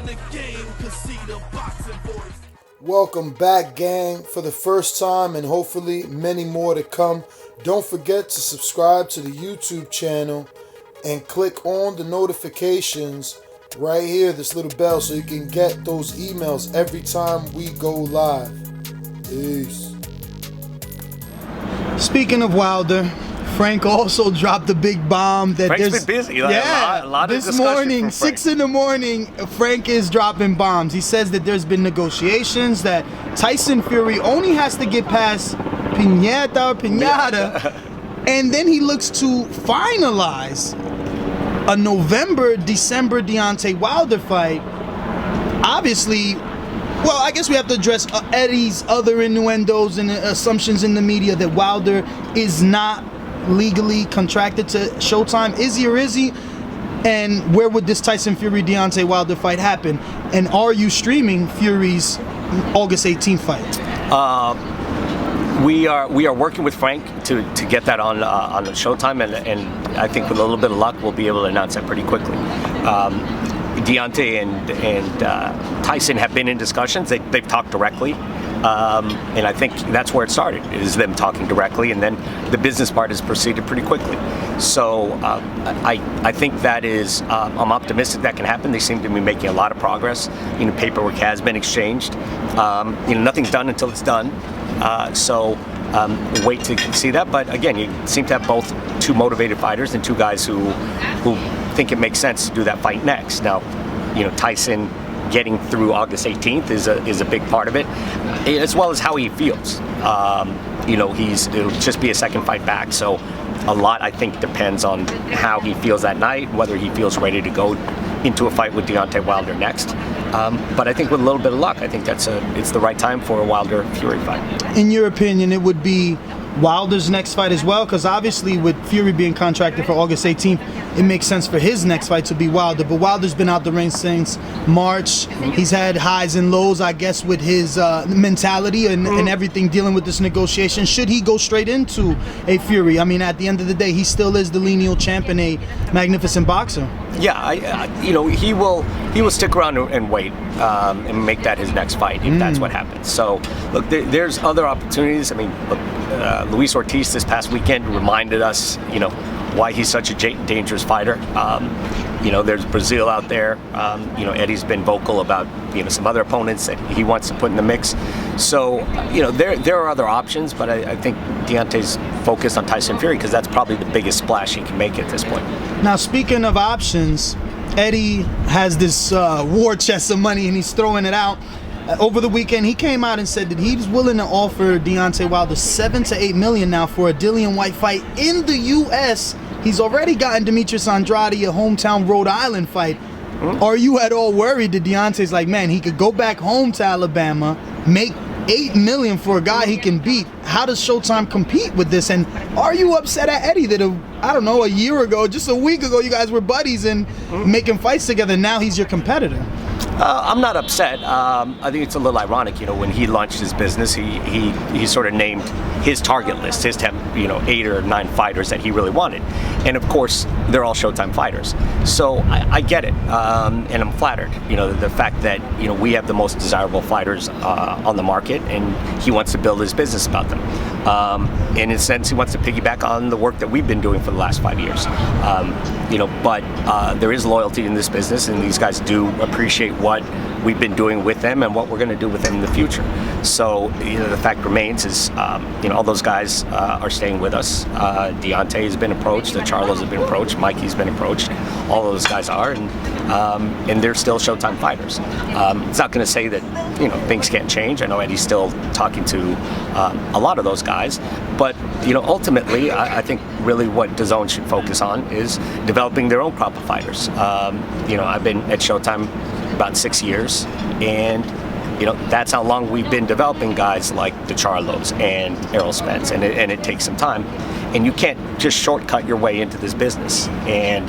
the game can see the boxing voice. Welcome back, gang, for the first time and hopefully many more to come. Don't forget to subscribe to the YouTube channel and click on the notifications right here, this little bell, so you can get those emails every time we go live. Peace. Speaking of Wilder, Frank also dropped a big bomb that Frank's been busy. Like, a lot of this morning, from Frank. 6 in the morning, Frank is dropping bombs. He says that there's been negotiations, that Tyson Fury only has to get past Pinata, and then he looks to finalize a November-December Deontay Wilder fight. Obviously, well, I guess we have to address Eddie's other innuendos and assumptions in the media that Wilder is not legally contracted to Showtime. Is he or is he? And where would this Tyson Fury Deontay Wilder fight happen? And are you streaming Fury's August 18th fight? We are working with Frank to get that on the Showtime, and I think with a little bit of luck we'll be able to announce that pretty quickly. Deontay and Tyson have been in discussions. They've talked directly, and I think that's where it started, is them talking directly, and then the business part has proceeded pretty quickly. So I think that is, I'm optimistic that can happen. They seem to be making a lot of progress. Paperwork has been exchanged. Nothing's done until it's done. So wait to see that. But again, you seem to have both two motivated fighters and two guys who think it makes sense to do that fight next. Now, Tyson getting through August 18th is a big part of it, as well as how he feels. It'll just be a second fight back, so a lot, I think, depends on how he feels that night, whether he feels ready to go into a fight with Deontay Wilder next. But I think with a little bit of luck, I think it's the right time for a Wilder-Fury fight. In your opinion, it would be Wilder's next fight as well? Because obviously with Fury being contracted for August 18th, it makes sense for his next fight to be Wilder. But Wilder's been out the ring since March. He's had highs and lows, I guess, with his mentality and everything dealing with this negotiation. Should he go straight into a Fury? I mean, at the end of the day, he still is the lineal champ and a magnificent boxer. Yeah, he will stick around and wait and make that his next fight if that's what happens. So, look, there's other opportunities. I mean, look, Luis Ortiz this past weekend reminded us, why he's such a dangerous fighter. There's Brazil out there. Eddie's been vocal about some other opponents that he wants to put in the mix. So there are other options, but I think Deontay's focused on Tyson Fury because that's probably the biggest splash he can make at this point. Now, speaking of options, Eddie has this war chest of money and he's throwing it out. Over the weekend, he came out and said that he's willing to offer Deontay Wilder $7 to $8 million now for a Dillian White fight in the U.S. He's already gotten Demetrius Andrade a hometown Rhode Island fight. Are you at all worried that Deontay's like, man, he could go back home to Alabama, make $8 million for a guy he can beat? How does Showtime compete with this? And are you upset at Eddie that, a year ago, just a week ago, you guys were buddies and making fights together? Now he's your competitor. I'm not upset. I think it's a little ironic, when he launched his business, he sort of named his target list, his 8 or 9 fighters that he really wanted. And of course, they're all Showtime fighters. So I get it, and I'm flattered. The fact that, we have the most desirable fighters on the market, and he wants to build his business about them. In a sense, he wants to piggyback on the work that we've been doing for the last 5 years. But there is loyalty in this business, and these guys do appreciate what we've been doing with them and what we're going to do with them in the future. So, the fact remains is, all those guys are staying with us. Deontay has been approached, the Charlos have been approached, Mikey's been approached. All of those guys are, and they're still Showtime fighters. It's not going to say that, things can't change. I know Eddie's still talking to a lot of those guys, but, ultimately, I think really what DAZN should focus on is developing their own crop of fighters. I've been at Showtime about 6 years, and that's how long we've been developing guys like the Charlos and Errol Spence, and it takes some time, and you can't just shortcut your way into this business. And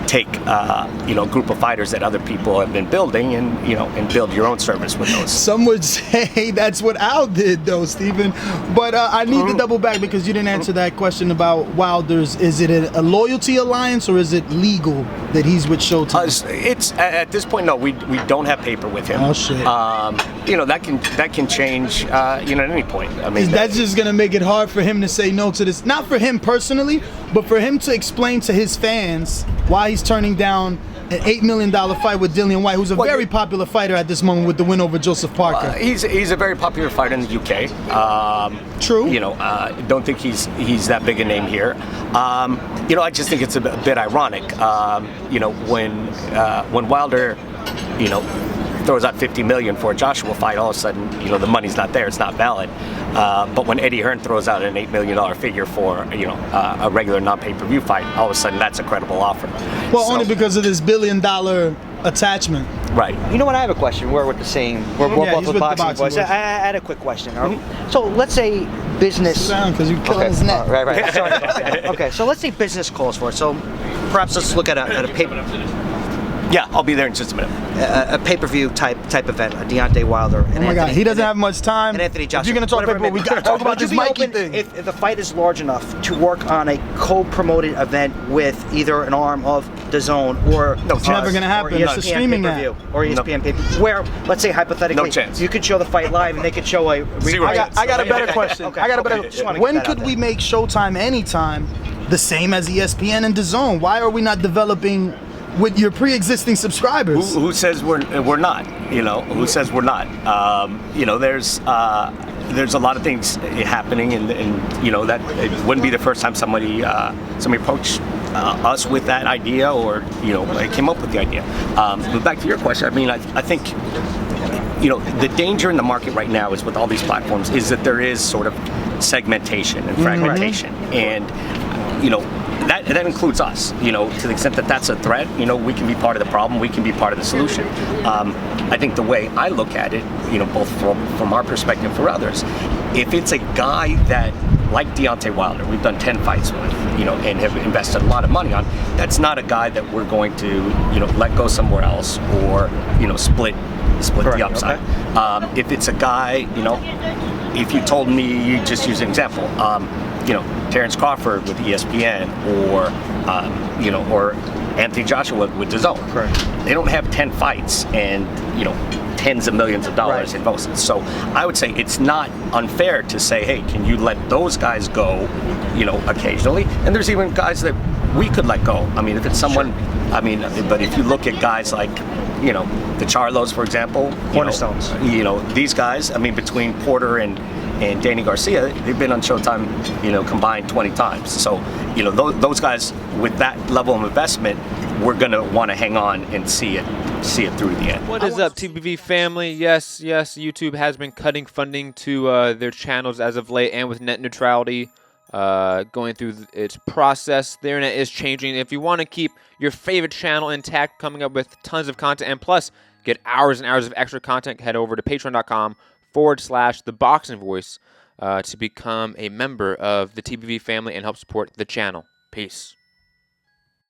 take a group of fighters that other people have been building and build your own service with those. Some would say that's what Al did, though, Stephen. But I need to double back because you didn't answer that question about Wilder's. Is it a loyalty alliance or is it legal that he's with Showtime? It's at this point, no. We don't have paper with him. Oh shit. That can change. At any point. I mean, that's just gonna make it hard for him to say no to this. Not for him personally, but for him to explain to his fans why he's turning down an $8 million fight with Dillian White, who's a very popular fighter at this moment with the win over Joseph Parker. He's a very popular fighter in the UK. True. Don't think he's that big a name here. I just think it's a bit ironic. When Wilder, throws out $50 million for a Joshua fight, all of a sudden, the money's not there, it's not valid. But when Eddie Hearn throws out an $8 million figure for, a regular non-pay-per-view fight, all of a sudden that's a credible offer. Well, only because of this $1 billion attachment. Right. You know what? I have a question. We're with the same. We're both with Boxing Voice. I had a quick question. So let's say business. Because you're killing his neck. Right. Sorry about that. Okay. So let's say business calls for it. So perhaps let's look at a paper. Yeah, I'll be there in just a minute. A pay-per-view type event, Deontay Wilder. And oh my God, he doesn't have much time. And Anthony Joshua. If you're gonna talk pay-per-view, we gotta talk about this Mikey thing. If the fight is large enough to work on a co-promoted event with either an arm of DAZN or it's never gonna happen. It's a streaming app or ESPN pay-per-view, where let's say hypothetically, no chance. You could show the fight live and they could show a. Zero. I got a better question. Okay. I got a better. Okay. When could we make Showtime Anytime the same as ESPN and DAZN? Why are we not developing with your pre-existing subscribers? Who says we're not? Who says we're not? There's a lot of things happening, and that it wouldn't be the first time somebody approached us with that idea, or came up with the idea. But back to your question, I think the danger in the market right now is with all these platforms is that there is sort of segmentation and fragmentation, and that includes us. To the extent that that's a threat, we can be part of the problem, we can be part of the solution. I think the way I look at it, both from our perspective for others, if it's a guy that, like Deontay Wilder, we've done 10 fights with, and have invested a lot of money on, that's not a guy that we're going to, let go somewhere else or, split the upside. Okay. If it's a guy, if you told me, you just use an example, Terrence Crawford with ESPN or Anthony Joshua with DAZN. Correct. They don't have 10 fights and tens of millions of dollars in bonuses. So I would say it's not unfair to say, hey, can you let those guys go, occasionally? And there's even guys that we could let go. If it's someone, but if you look at guys like, the Charlos, for example, cornerstones. These guys, between Porter and Danny Garcia, they've been on Showtime, combined 20 times. So, those guys with that level of investment, we're gonna want to hang on and see it through the end. What is up, TPV family? Yes, YouTube has been cutting funding to their channels as of late, and with net neutrality going through its process, the internet is changing. If you want to keep your favorite channel intact, coming up with tons of content, and plus get hours and hours of extra content, head over to patreon.com/ThaBoxingVoice to become a member of the TPV family and help support the channel. Peace.